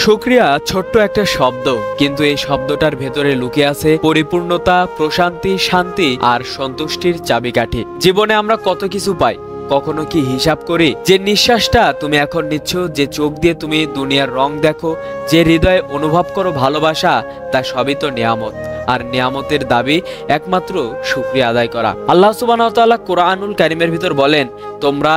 শুকরিয়া ছোট্ট একটা শব্দ, কিন্তু এই শব্দটার ভেতরে লুকিয়ে আছে পরিপূর্ণতা, প্রশান্তি, শান্তি আর সন্তুষ্টির চাবিকাঠি। জীবনে আমরা কত কিছু পাই, কখনো কি হিসাব করি? যে নিঃশ্বাসটা তুমি এখন নিচ্ছ, যে চোখ দিয়ে তুমি দুনিয়ার রং দেখো, যে হৃদয়ে অনুভব করো ভালোবাসা, তা সবই তো নিয়ামত। আর নিয়ামতের দাবি একমাত্র শুকরিয়া আদায় করা। আল্লাহ সুবহানাহু ওয়া তাআলা কোরআনুল কারীমের ভিতর বলেন, তোমরা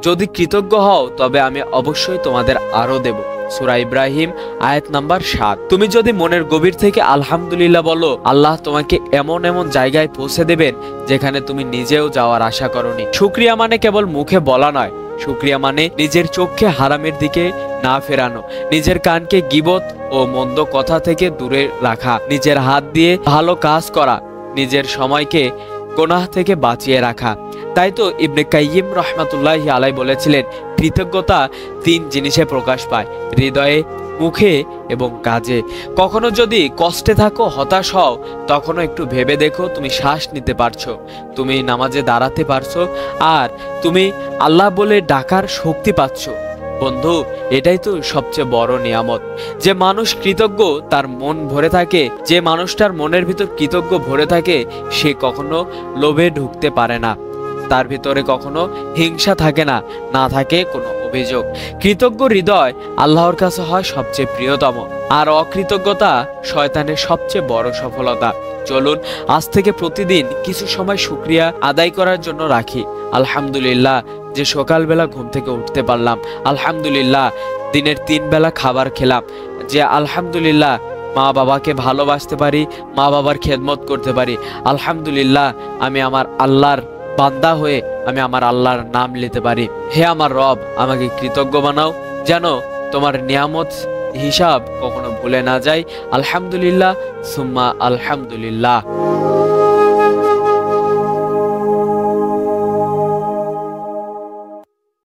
যদি কৃতজ্ঞ হও তবে আমি অবশ্যই তোমাদের আরো দেব। সূরা ইব্রাহিম আয়াত নাম্বার ৭। তুমি যদি মনের গভীর থেকে আলহামদুলিল্লাহ বলো, আল্লাহ তোমাকে এমন এমন জায়গায় পৌঁছে দেবেন যেখানে তুমি নিজেও যাওয়ার আশা করনি। শুকরিয়া মানে কেবল মুখে বলা নয়, শুকরিয়া মানে নিজের চোখকে হারামের দিকে না ফেরানো, নিজের কানকে গীবত ও মন্দ কথা থেকে দূরে রাখা, নিজের হাত দিয়ে ভালো কাজ করা, নিজের সময়কে গুনাহ থেকে বাঁচিয়ে রাখা। তাই তো ইবনে কাইয়িম রাহমাতুল্লাহি আলাইহি বলেছিলেন, কৃতজ্ঞতা ৩ জিনিসে প্রকাশ পায়: হৃদয়ে, মুখে এবং কাজে। কখনো যদি কষ্টে থাকো, হতাশ হও, তখনও একটু ভেবে দেখো তুমি শ্বাস নিতে পারছো, তুমি নামাজে দাঁড়াতে পারছো, আর তুমি আল্লাহ বলে ডাকার শক্তি পাচ্ছ। বন্ধু, এটাই তো সবচেয়ে বড় নিয়ামত। যে মানুষ কৃতজ্ঞ তার মন ভরে থাকে, যে মানুষটার মনের ভিতর কৃতজ্ঞ ভরে থাকে, সে কখনো লোভে ঢুকতে পারে না, তার ভিতরে কখনো হিংসা থাকে না, না থাকে কোনো অভিযোগ। কৃতজ্ঞ হৃদয় আল্লাহর কাছে হয় সবচেয়ে প্রিয়তম, আর অকৃতজ্ঞতা শয়তানের সবচেয়ে বড় সফলতা। চলুন আজ থেকে প্রতিদিন কিছু সময় শুকরিয়া আদায় করার জন্য রাখি। আলহামদুলিল্লাহ যে সকালবেলা ঘুম থেকে উঠতে পারলাম, আলহামদুলিল্লাহ দিনের 3 বেলা খাবার খেলাম, যে আলহামদুলিল্লাহ মা বাবাকে ভালোবাসতে পারি, মা বাবার খেদমত করতে পারি, আলহামদুলিল্লাহ আমি আমার আল্লাহর বান্দা হয়ে আমি আমার আল্লাহর নাম নিতে পারি। হে আমার রব, আমাকে কৃতজ্ঞ বানাও, যেন তোমার নিয়ামত হিসাব কখনো ভুলে না যাই। আলহামদুলিল্লাহ সুম্মা আলহামদুলিল্লাহ।